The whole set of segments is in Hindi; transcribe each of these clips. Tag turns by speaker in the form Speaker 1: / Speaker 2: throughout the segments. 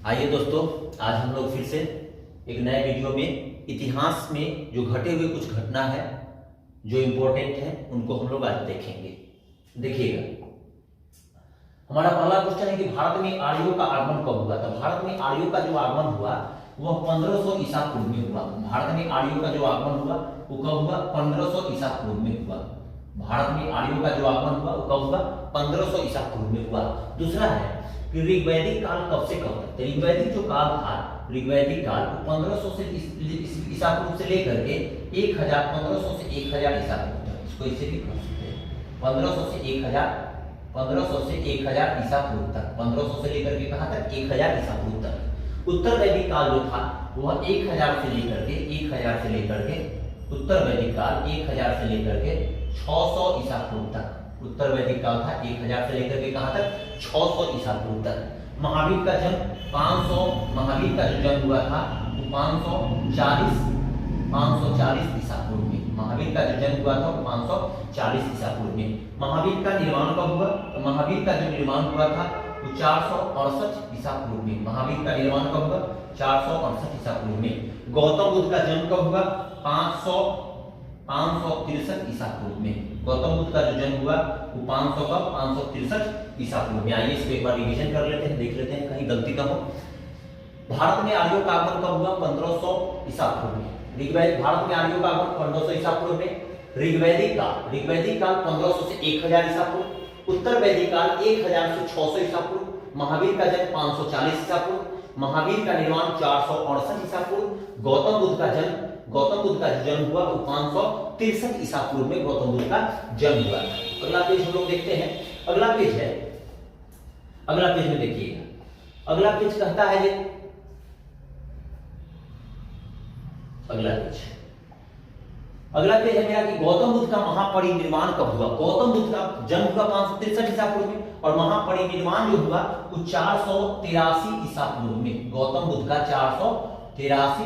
Speaker 1: आइए दोस्तों, आज हम लोग फिर से एक नए वीडियो में इतिहास में जो घटे हुए कुछ घटना है जो इम्पोर्टेंट है उनको हम लोग आज देखेंगे। देखिएगा, हमारा पहला क्वेश्चन है कि भारत में आर्यों का आगमन कब हुआ। तो भारत में आर्यों का जो आगमन हुआ वह 1500 ईसा पूर्व में हुआ। भारत में आर्यों का जो आगमन हुआ वो कब हुआ? 1500 ईसा पूर्व में हुआ। भारत में आर्यों का जो आगमन हुआ वो कब हुआ? 1500 ईसा पूर्व में हुआ। दूसरा है कि ऋग्वैदिक काल कब से कब तक? ऋग्वैदिक जो काल था, ऋग्वैदिक काल 1500 से ईसा पूर्व से लेकर के 1500 से 1000 ईसा पूर्व तक, इसको इसे भी कह सकते हैं 1500 से 1000 ईसा पूर्व तक। 1500 से लेकर के कहां तक? 1000 ईसा पूर्व तक। उत्तर वैदिक काल जो था वह 1000 से लेकर के उत्तर वैदिक काल 1000 से लेकर के 600 ईसा पूर्व तक। उत्तर वैदिक काल था 1000 से लेकर के कहां तक? 600 ईसा पूर्व तक। महावीर का जन्म 500, महावीर का जो जन्म हुआ था वो 540 ईसा पूर्व में। महावीर का जो जन्म हुआ था वो 540 ईसा पूर्व में। महावीर का निर्माण कब हुआ? तो महावीर का जो निर्माण हुआ था वो 468 ईसा पूर्व में। महावीर का निर्माण कब हुआ? 468 ईसा पूर्व में। गौतम बुद्ध का जन्म कब हुआ? 563 ईसा पूर्व में। गौतम बुद्ध का जो जन्म हुआ वो 563 ईसा पूर्व में। आइए इसको एक बार रिवीजन कर लेते हैं, देख लेते हैं कहीं गलती का हो। भारत में आर्यों का आगमन कब हुआ? 1500 ईसा पूर्व में। भारत में आर्यों का आगमन 1500 ईसा पूर्व में। ऋग्वैदिक काल 1500 से 1000 ईसा पूर्व। उत्तर वैदिक काल 1000 से 600 ईसा पूर्व। महावीर का जन्म 540 ईसा पूर्व। महावीर का निर्माण 468 ईसा पूर्व। गौतम बुद्ध का जो जन्म हुआ वो 563 ईसा पूर्व में गौतम बुद्ध का जन्म हुआ। अगला पेज हम लोग देखते हैं। अगला पेज में देखिएगा, अगला पेज कहता है ये अगला पेज है मेरा कि गौतम बुद्ध का महापरिनिर्वाण कब हुआ। गौतम बुद्ध का जन्म हुआ 563 ईसा पूर्व में और महापरिनिर्वाण जो हुआ वो 483 ईसा पूर्व में। गौतम बुद्ध का 483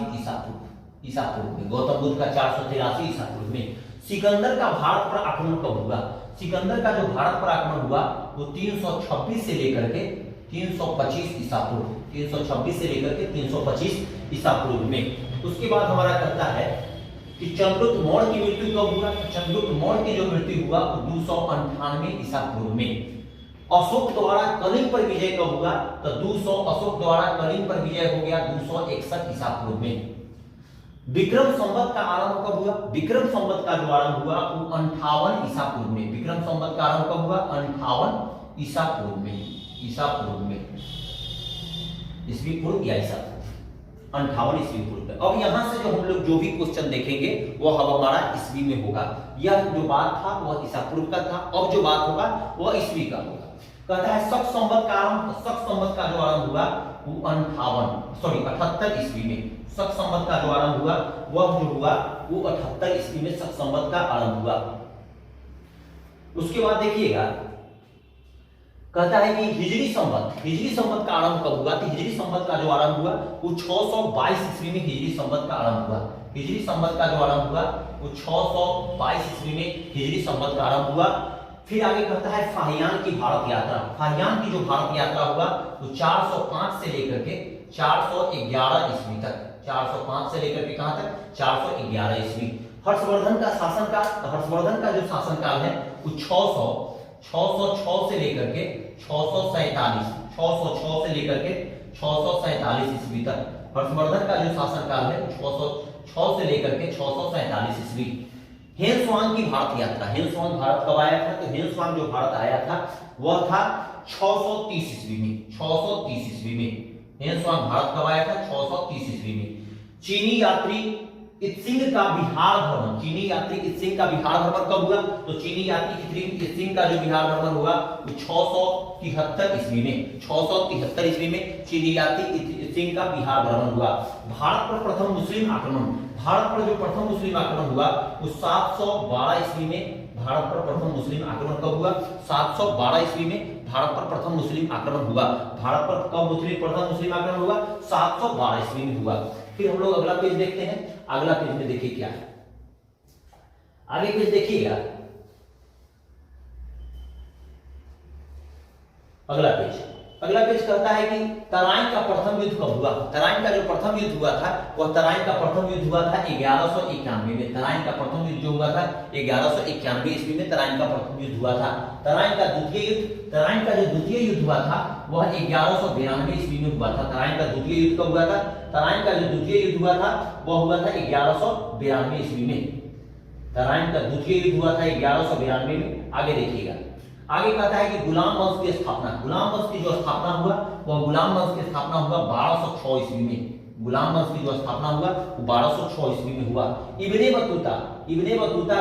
Speaker 1: ईसा पूर्व में। गौतम बुद्ध का 483 ईसा पूर्व में। सिकंदर का भारत पर आक्रमण कब हुआ? सिकंदर का जो भारत पर आक्रमण हुआ वो 326 से लेकर के 325 ईसा पूर्व। 326 से लेकर के 325 ईसा पूर्व में। उसके बाद हमारा कहता है कि चंद्रगुप्त मौर्य की मृत्यु कब हुआ? चंद्रगुप्त मौर्य की जो मृत्यु हुआ वो 298 ईसा पूर्व में। अशोक द्वारा कलिंग पर विजय कब हुआ? तो अशोक द्वारा कलिंग पर विजय हो गया 261 ईसा पूर्व में। विक्रम संवत का आरंभ कब हुआ? विक्रम संवत का जो आरंभ हुआ वो 58 ईसा पूर्व में। विक्रम संवत का आरंभ कब हुआ? 58 ईसा पूर्व में। ईस्वी पूर्व या ईसा पूर्व, 58 ईस्वी पूर्व में। अब यहां से जो हम लोग जो भी क्वेश्चन देखेंगे वो हमारा ईस्वी में होगा। यह जो बात था वह ईसा पूर्व का था, अब जो बात होगा वह ईस्वी का होगा। कहता है शक संवत का जो आरंभ हुआ वो 78 ईस्वी में। शक संवत का जो आरंभ हुआ वह जो हुआ वो 78 ईस्वी में शक संवत का आरंभ हुआ। उसके बाद देखिएगा, कहता है कि हिजरी संवत का आरंभ कब हुआ? तो हिजरी संवत का जो आरंभ हुआ वो 622 ईस्वी में हिजरी संवत का आरंभ हुआ। हिजरी संवत का जो आरंभ हुआ वो 622 ईस्वी में हिजरी संवत का आरंभ हुआ। फिर आगे कहता है फाहियान की भारत यात्रा। फाहियान की जो भारत यात्रा हुआ वो 405 से लेकर के 411 ईस्वी तक। 405 से लेकर के कहां तक? 411 ईस्वी। हर्षवर्धन का शासनकाल, हर्षवर्धन का जो शासनकाल है वो 606 से लेकर के 647 ईस्वी तक। हर्षवर्धन का जो शासनकाल है 606 से लेकर के 647 ईस्वी। हेनस्वांग की भारत यात्रा। हेनस्वांग भारत कब आया था? तो हेनस्वांग जो भारत आया था वह था 630 ईस्वी में। हेनस्वांग भारत कब आया था? 630 ईस्वी में। चीनी यात्री इत्सिंग का बिहार भ्रमण कब हुआ? तो चीनी यात्री इत्सिंग का जो बिहार भ्रमण हुआ वो 673 ईस्वी में। 673 ईस्वी में चीनी यात्री इत्सिंग का बिहार भ्रमण हुआ। भारत पर प्रथम मुस्लिम आक्रमण हुआ वो 712 ईस्वी में। भारत पर प्रथम मुस्लिम आक्रमण कब हुआ? 712 ईस्वी में भारत पर प्रथम मुस्लिम आक्रमण हुआ। भारत पर कब प्रथम मुस्लिम आक्रमण हुआ? 712 ईस्वी में हुआ। फिर हम लोग अगला पेज देखते हैं। अगला पेज में देखिए क्या है, आगे पेज देखिएगा। अगला पेज अगला पेज कहता है कि तराइन का प्रथम युद्ध कब हुआ। तराइन का जो प्रथम युद्ध हुआ था वह तराइन का प्रथम युद्ध हुआ था 1191 में। तराइन का प्रथम युद्ध जो हुआ था 1191 ईस्वी में तराइन का प्रथम युद्ध हुआ था। तराइन का जो द्वितीय युद्ध हुआ था वह 1192 ईस्वी में हुआ था। तराइन का द्वितीय युद्ध कब हुआ था? तराइन का जो द्वितीय युद्ध हुआ था वह हुआ था 1192 ईस्वी में। तराइन का द्वितीय युद्ध हुआ था 1192 में। आगे देखिएगा, आगे कहता है कि गुलाम वंश की स्थापना। गुलाम वंश की जो स्थापना हुआ वह गुलाम वंश की स्थापना हुआ 1206 ईस्वी में। गुलाम वंश की जो स्थापना हुआ वो 1206 ईस्वी में हुआ। इब्ने बतूता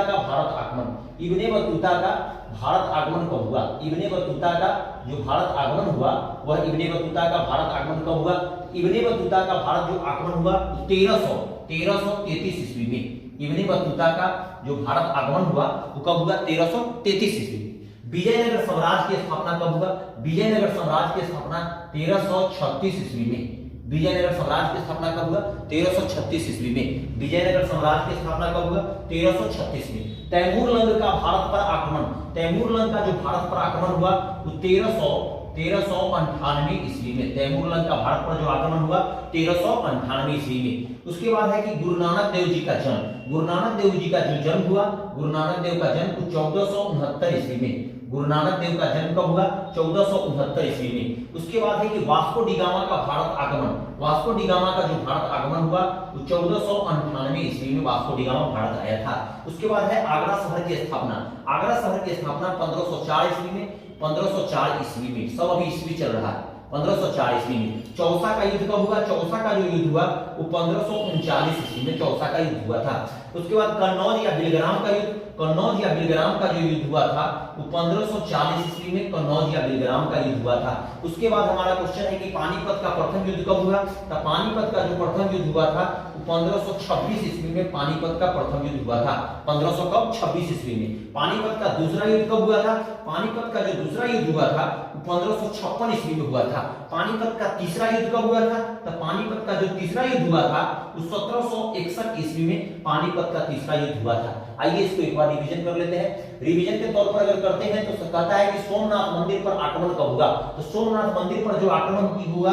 Speaker 1: का भारत आगमन। इब्ने बतूता का भारत आगमन कब हुआ? इब्ने बतूता का जो भारत आगमन हुआ वह इब्ने बतूता का भारत आगमन कब हुआ? इब्ने बतूता का भारत जो आगमन हुआ 1333 ईस्वी में। इब्ने बतूता का जो भारत आगमन हुआ वो कब हुआ? 1333 ईस्वी में। विजयनगर साम्राज्य की स्थापना कब हुआ? विजयनगर साम्राज्य की स्थापना 1336 ईस्वी में। विजयनगर साम्राज्य की स्थापना कब हुआ? 1336 ईस्वी में। विजयनगर साम्राज्य की स्थापना कब हुआ? 1336 में। तैमूरलंग का भारत पर आक्रमण। तैमूरलंग का जो भारत पर आक्रमण हुआ वो 1398 ईस्वी में। तैमूरलंग का भारत पर जो आक्रमण हुआ 1398 ईस्वी में। उसके बाद है कि गुरु नानक देव जी का जन्म। गुरु नानक देव जी का जो जन्म हुआ, गुरु नानक देव का जन्म 1469 ईस्वी में। गुरु नानक देव का जन्म कब हुआ? 1469 ईस्वी में। उसके बाद है कि वास्को डी गामा का भारत आगमन। वास्को डी गामा का जो भारत आगमन हुआ वो 1498 ईस्वी में वास्को डी गामा भारत आया था। उसके बाद है आगरा शहर की स्थापना। आगरा शहर की स्थापना 1504 ईस्वी में। 1504 ईस्वी में, सब अभी ईस्वी चल रहा है। 1504 ईस्वी में। चौसा का युद्ध कब हुआ? चौसा का जो युद्ध हुआ वो 1539 ईस्वी में चौसा का युद्ध हुआ था। उसके बाद कन्नौज या बिलग्राम का युद्ध। कन्नौज या बिलग्राम का जो युद्ध हुआ था वो 1540 ईस्वी में कन्नौज या बिलग्राम का युद्ध हुआ था। उसके बाद हमारा क्वेश्चन है कि पानीपत का प्रथम युद्ध कब हुआ? तो पानीपत का जो प्रथम युद्ध हुआ था वो 1526 ईस्वी में पानीपत का प्रथम युद्ध हुआ था। 1526 ईस्वी में। पानीपत का दूसरा युद्ध कब हुआ था? पानीपत का जो दूसरा युद्ध हुआ था वो 1556 ईस्वी में हुआ था। पानीपत का तीसरा युद्ध कब हुआ था? तो पानीपत का जो तीसरा युद्ध हुआ था वो 1761 ईस्वी में पानीपत का तीसरा युद्ध हुआ था। आइए इसको एक बार रिवीजन कर लेते हैं। रिवीजन के तौर पर अगर करते हैं तो कहता है कि सोमनाथ मंदिर पर आक्रमण कब हुआ? तो सोमनाथ मंदिर पर जो आक्रमण की हुआ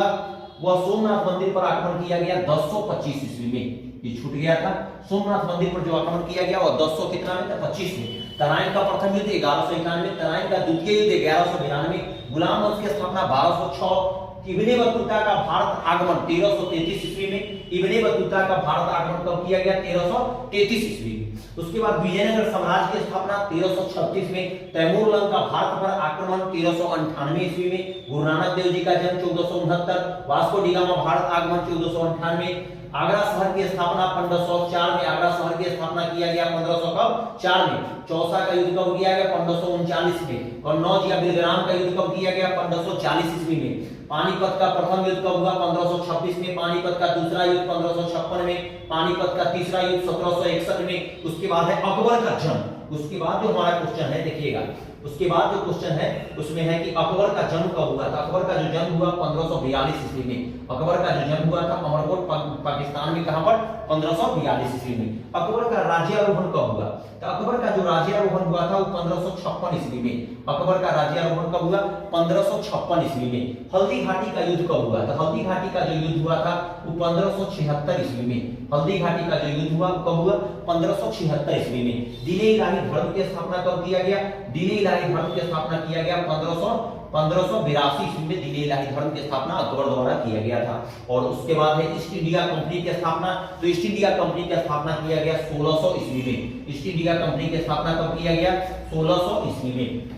Speaker 1: वह सोमनाथ मंदिर पर आक्रमण किया गया 1025 ईस्वी में। ये छूट गया था। सोमनाथ मंदिर पर जो आक्रमण किया गया वह 1000 कितना में था? 25 में। तराइन का प्रथम युद्ध 1191। तराइन का द्वितीय युद्ध 1192। गुलाम वंश की स्थापना 1206। इब्ने बतूता का भारत आगमन 1333 ईस्वी में। इब्ने बतूता का भारत आगमन कब किया गया? 1333 ईस्वी में। उसके बाद विजयनगर साम्राज्य की स्थापना 1336 में। तैमूरलंग का भारत पर आक्रमण 1398 ईस्वी में। गुरु नानक देव जी का जन्म 1469। वास्को डी गामा भारत आगमन 1498। आगरा शहर की स्थापना 1504 में। आगरा शहर की स्थापना किया गया 1504 में। चौसा का युद्ध कब किया गया? 1539 में। कन्नौज या बिलग्राम का युद्ध कब किया गया? 1540 ईस्वी में। पानीपत का प्रथम युद्ध कब हुआ? 1526 में। पानीपत का दूसरा युद्ध 1556 में। पानीपत का तीसरा युद्ध 1761 में। उसके बाद है अकबर का जन्म। उसके बाद जो हमारा क्वेश्चन है देखिएगा, उसके बाद जो क्वेश्चन है उसमें है कि अकबर का जन्म कब हुआ था? अकबर का जो जन्म हुआ 1542 ईस्वी में। अकबर का जो जन्म हुआ था अमरकोट पाकिस्तान में। कहां पर? 1542 ईस्वी में। अकबर का राज्यारोहण कब हुआ? तो अकबर का जो राज्यारोहण हुआ था वो 1556 ईस्वी में। अकबर का राज्यारोहण कब हुआ? 1556 ईस्वी में। हल्दी घाटी का युद्ध कब हुआ था? हल्दी घाटी का जो युद्ध हुआ था वो 1576 ईस्वी में। हल्दी घाटी का जो युद्ध हुआ कब हुआ? 1576 ईस्वी में। दीन इलाही धर्म की स्थापना कब किया गया? दीन इलाही धर्म की स्थापना किया गया 1582 ईस्वी में। दीन इलाही धर्म की स्थापना अकबर द्वारा किया गया था। और उसके बाद है ईस्ट इंडिया कंपनी की स्थापना। तो ईस्ट इंडिया कंपनी की स्थापना किया गया 1600 ईस्वी में। ईस्ट इंडिया कंपनी की स्थापना कब किया गया? 1600 ईस्वी में।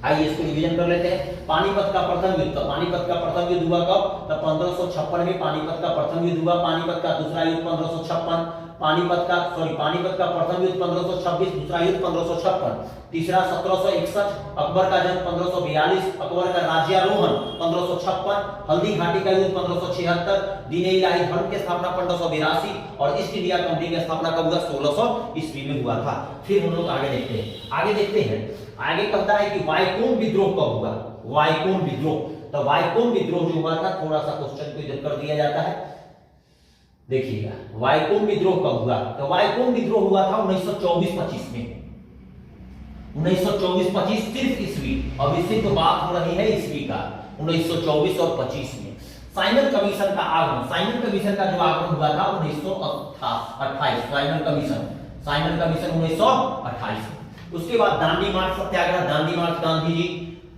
Speaker 1: आइए इसको रिवीजन कर लेते हैं। पानीपत का प्रथम युद्ध। पानीपत का प्रथम युद्ध हुआ कब? तो 1556 में पानीपत का प्रथम युद्ध हुआ। पानीपत का दूसरा युद्ध 1556। पानीपत का प्रथम युद्ध 1526, दूसरा युद्ध 1556, तीसरा 1761। अकबर का जन्म 1542। अकबर का राज्यारोहण 1556। हल्दी घाटी का युद्ध 1576। दीन इलाही धर्म की स्थापना 1582 और ईस्ट इंडिया कंपनी की स्थापना कब हुआ? 1600 ईस्वी में हुआ था। फिर हम लोग आगे देखते हैं। आगे कहता है कि वाइकोम विद्रोह कब हुआ? वाइकोम विद्रोह। तो वाइकोम विद्रोह जो हुआ था, थोड़ा सा क्वेश्चन को इधर कर दिया जाता है, देखिएगा। वाइकोम विद्रोह कब हुआ? तो वाइकोम विद्रोह हुआ था 1924-25 में। 1924-25 सिर्फ ईस्वी, अभी सिर्फ बात हो रही है ईस्वी का। 1924 और 25 में। साइमन कमीशन का आगमन, साइमन कमीशन का जो आगमन हुआ था 1928, साइमन कमीशन 1928। उसके बाद दांडी मार्च सत्याग्रह, दांडी मार्च गांधी जी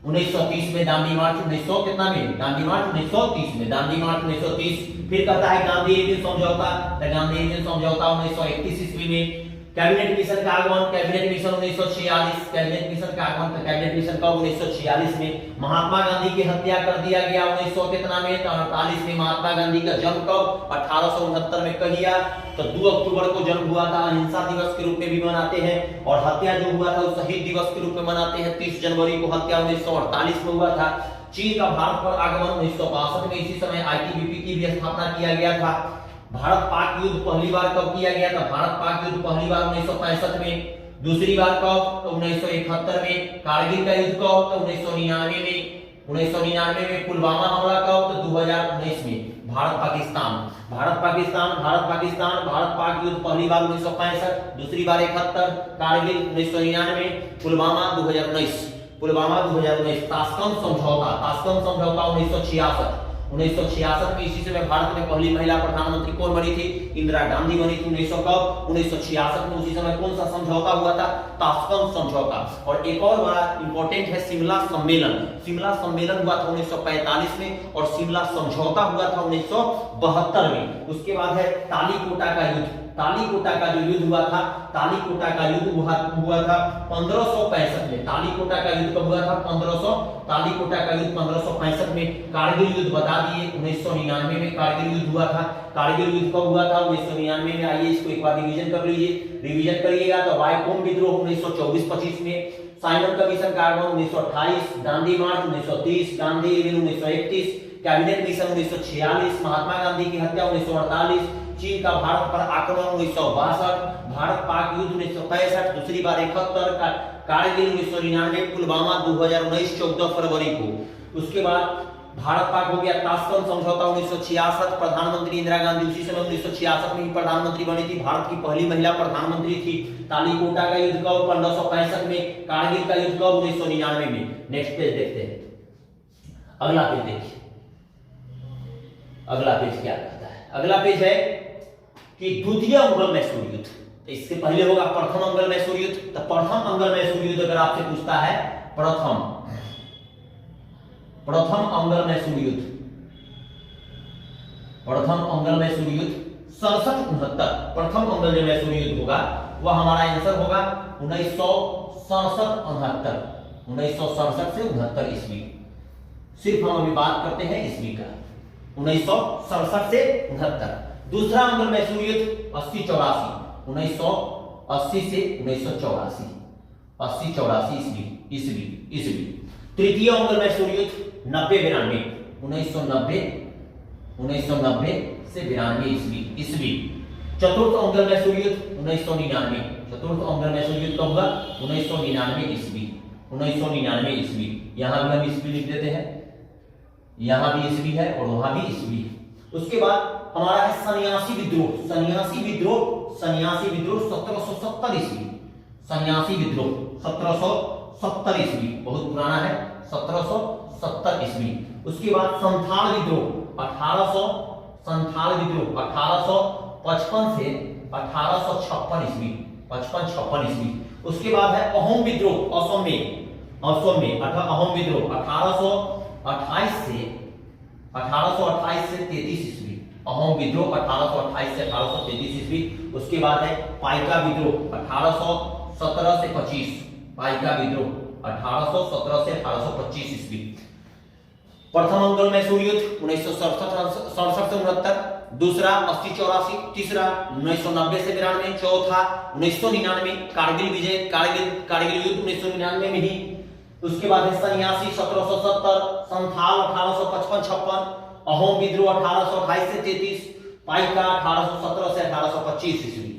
Speaker 1: 1930 में, दांडी मार्च 1900 कितना में, दांडी मार्च 1930 में, दांडी मार्च 1930। फिर कहता है गांधी एविन समझौता, तो गांधी एविन समझौता 1931 ईस्वी में। कैबिनेट मिशन का आगमन, कैबिनेट मिशन 1946, कैबिनेट मिशन का आगमन, कैबिनेट मिशन का 1946 में। महात्मा गांधी की हत्या कर दिया गया 1900 कितना में, 48 में। महात्मा गांधी का जन्म कब, 1869 में कर लिया, तो 2 अक्टूबर को जन्म हुआ था, अहिंसा दिवस के रूप में भी मनाते हैं। और हत्या जो हुआ था वो शहीद दिवस के रूप में मनाते हैं, 30 जनवरी को हत्या 1948 में हुआ था। चीन का भारत पर आगमन 1962 में, इसी समय आईटीबीपी की भी स्थापना किया गया था। भारत पाक युद्ध पहली बार कब किया गया था, भारत पाक युद्ध पहली बार 1965 में, दूसरी बार कब, तो 1971 में। कारगिल का युद्ध कब, तो 1999 में, 1999 में। पुलवामा हमला कब, तो 2019 में। भारत पाकिस्तान, भारत पाकिस्तान, भारत पाकिस्तान, भारत पाक युद्ध पहली बार 1965, दूसरी बार 71, कारगिल 1999, पुलवामा 2019, पुलवामा 2019। ताशकंद समझौता, ताशकंद समझौता 1966, 1966 में। इसी समय भारत में पहली महिला प्रधानमंत्री कौन बनी थी, इंदिरा गांधी बनी थी 1966 में। उसी समय कौन सा समझौता हुआ था, ताशकंद समझौता। और एक और बड़ा इंपॉर्टेंट है शिमला सम्मेलन, शिमला सम्मेलन हुआ था 1945 में, और शिमला समझौता हुआ था 1972 में। उसके बाद है तालीकोटा का युद्ध, तालीकोटा का जो युद्ध हुआ था, तालीकोटा का युद्ध हुआ था 1565 में। तालीकोटा का युद्ध कब हुआ था, 1500, तालीकोटा का युद्ध 1565 में। कारगिल युद्ध बता दिए 1999 में कारगिल युद्ध हुआ था। कारगिल युद्ध कब हुआ था, 1999 में। आइए इसको एक बार रिवीजन कर लीजिए, रिवीजन करिएगा तो वाइकोम विद्रोह 1924-25 में, साइमन कमीशन का आगमन 1928, दांडी मार्च 1930, Gandhi Evin 1931, cabinet mission 1946, Mahatma Gandhi की हत्या 1948, चीन का भारत पर आक्रमण 1962, भारत पाक युद्ध 1965, दूसरी बार 71, कारगिल 1999, पुलवामा 2019 14 फरवरी को। उसके बाद भारत पाक हो गया। ताशकंद समझौता 1966, प्रधानमंत्री इंदिरा गांधी उसी समय 1966 में ही प्रधानमंत्री बनी थी, भारत की पहली महिला प्रधानमंत्री थी। तालीकोटा का युद्ध कब, 1565 में। कारगिल का युद्ध कब, 1999 में। नेक्स्ट पेज देखते हैं, अगला पेज देखिए, अगला पेज क्या कहता है। अगला पेज है कि द्वितीय अंगल मैसूर युद्ध। तो इससे पहले होगा प्रथम अंगल मैसूर युद्ध। तो प्रथम अंगल मैसूर युद्ध अगर आपसे पूछता है, प्रथम अंगल मैसूर युद्ध, प्रथम अंगल मैसूर युद्ध 67-69, प्रथम अंगल जो मैसूर युद्ध होगा वह हमारा आंसर होगा 1967-69, 1967 से 69 ईस्वी। सिर्फ हम अभी बात करते हैं ईस्वी का, 1967 से 69। दूसरा अंगल मैसूर युद्ध 80-84, 1980 से 1984, 80-84 ईस्वी। तृतीय अंगल मैसूर युद्ध 90-92, 1990 से 92 ईस्वी। चतुर्थ अंगल मैसूर युद्ध 1999, चतुर्थ अंगल मैसूर युद्ध कब हुआ, 1999 ईस्वी, 1999 ईस्वी। यहां भी हम ईस्वी लिख देते हैं, यहां भी ईस्वी है और वहां भी ईस्वी। उसके बाद हमारा है सन्यासी विद्रोह, सन्यासी विद्रोह 1770 ईस्वी, सन्यासी विद्रोह 1770 ईस्वी, बहुत पुराना है, 1770 ईस्वी। उसके बाद संथाल विद्रोह 1855 से 1856 ईस्वी, 55-56 ईस्वी। उसके बाद है अहोम विद्रोह, असम में अहोम विद्रोह 1828 से 33 ईस्वी, अहोम विद्रोह 1828 से 1833 ईस्वी। उसके बाद है पाइका विद्रोह 1817 से 25, पाइका विद्रोह 1817 से 1825 ईस्वी। प्रथम अंगल मैसूर युद्ध 1967 से 69, दूसरा 80-84, तीसरा 1990 से 92, चौथा 1999 कारगिल विजय, कारगिल युद्ध 1999 में ही। उसके बाद है सन्यासी 1770, संथाल 1855-56, अहोम विद्रोह 1828 से 33, पाइका 1817 से 1825 ईस्वी।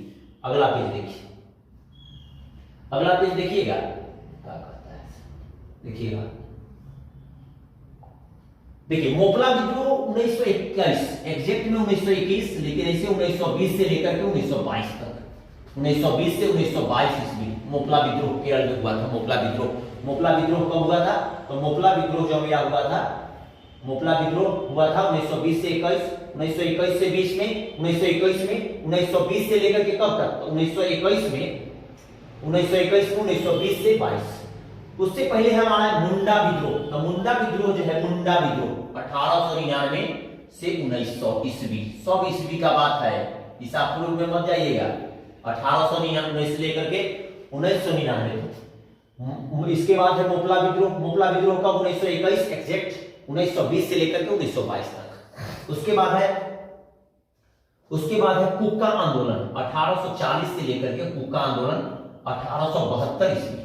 Speaker 1: अगला पेज देखिए, अगला पेज देखिएगा क्या कहता है, देखिएगा, देखिए मोपला विद्रोह 1921, एग्जैक्ट में 1921, लेकिन इसे 1920 से लेकर के 1922 तक, 1920 से 1922 ईस्वी मोपला विद्रोह केरल में हुआ था। मोपला विद्रोह कब हुआ था, तो मोपला विद्रोह जब यह हुआ था मोपला विद्रोह हुआ था 1920 से 21, 1921 से 20 में, 1921 में, 1920 से लेकर के कब तक, तो 1921 में, 1920 से 22। उससे पहले हमारा मुंडा विद्रोह। तो मुंडा विद्रोह जो है, मुंडा विद्रोह 1899 से 1900 ईस्वी, 100 ईस्वी का बात है, ईसा पूर्व में मत जाइएगा। 1899 से लेकर के 1999। इसके बाद है मोपला विद्रोह। मोपला विद्रोह कब, 1921 एग्जैक्ट, 1920 से लेकर के 1922 तक। उसके बाद है कुक्का आंदोलन 1840 से लेकर के कुक्का आंदोलन 1872 ईस्वी,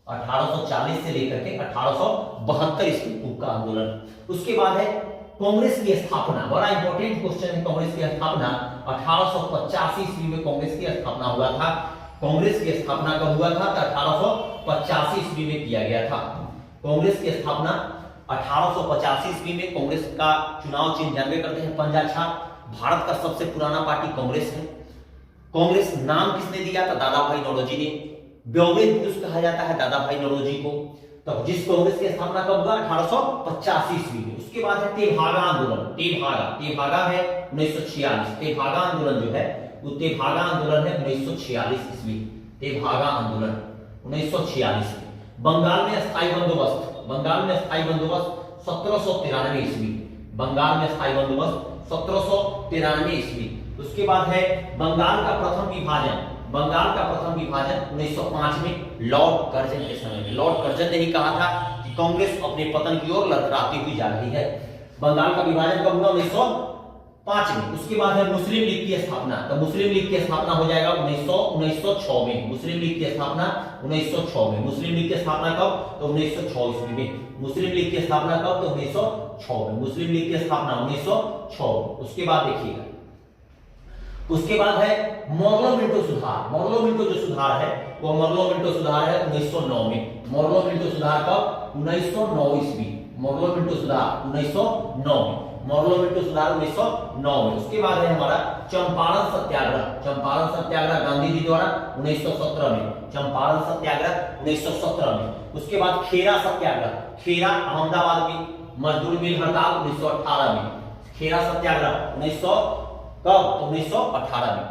Speaker 1: 1840 से लेकर के 1872 ईस्वी कुक्का आंदोलन। उसके बाद है कांग्रेस की स्थापना, बड़ा इंपॉर्टेंट क्वेश्चन है। कांग्रेस की स्थापना 1885 ईस्वी में कांग्रेस की स्थापना हुआ था। कांग्रेस की स्थापना कब हुआ था, तो 1885 ईस्वी में किया गया था। कांग्रेस की स्थापना 1885 ईस्वी में। कांग्रेस का चुनाव चिन्ह जानवे करते हैं पंजा छाप। भारत का सबसे पुराना पार्टी कांग्रेस है। कांग्रेस नाम किसने दिया था, दादा भाई नौरोजी ने। ब्योमे पुरुष कहा जाता है दादा भाई नौरोजी को। तब जिस कांग्रेस की स्थापना कब हुआ, 1885 ईस्वी में। उसके बाद है तेभागा आंदोलन। तेभागा है 1946। तेभागा आंदोलन जो है वो तेभागा आंदोलन है 1946 ईस्वी। तेभागा आंदोलन 1946 में। बंगाल में स्थायी बंदोबस्त 1793 ईस्वी। बंगाल में स्थायी बंदोबस्त 1793 ईस्वी। उसके बाद है बंगाल का प्रथम विभाजन 1905 में लॉर्ड कर्जन के समय में। लॉर्ड कर्जन ने ही कहा था कि कांग्रेस अपने पतन की ओर लड़खड़ाती हुई जा रही है। बंगाल का विभाजन कब हुआ, 1905 में। उसके बाद है मुस्लिम लीग की स्थापना। तो मुस्लिम लीग की स्थापना हो जाएगा 1906 में। मुस्लिम लीग की स्थापना 1906 में। मुस्लिम लीग की स्थापना कब, तो 1906 ईस्वी में। मुस्लिम लीग की स्थापना कब, तो 1906 में। मुस्लिम लीग की स्थापना 1906 में। उसके बाद देखिएगा, उसके बाद है मोर्लो मिंटो सुधार। मोर्लो मिंटो जो सुधार है वो मोर्लो मिंटो सुधार है 1909 में। मोर्लो मिंटो सुधार कब, 1909 ईस्वी। मोर्लो मिंटो सुधार 1909 में। मोर्लो मिंटो सुधार 1909 में। उसके बाद है हमारा चंपारण सत्याग्रह। चंपारण सत्याग्रह गांधी जी द्वारा 1917 में। चंपारण सत्याग्रह 1917 में। उसके बाद खेरा सत्याग्रह। खेरा अहमदाबाद में मजदूर मिल हड़ताल 1918 में। खेरा सत्याग्रह 1918 में।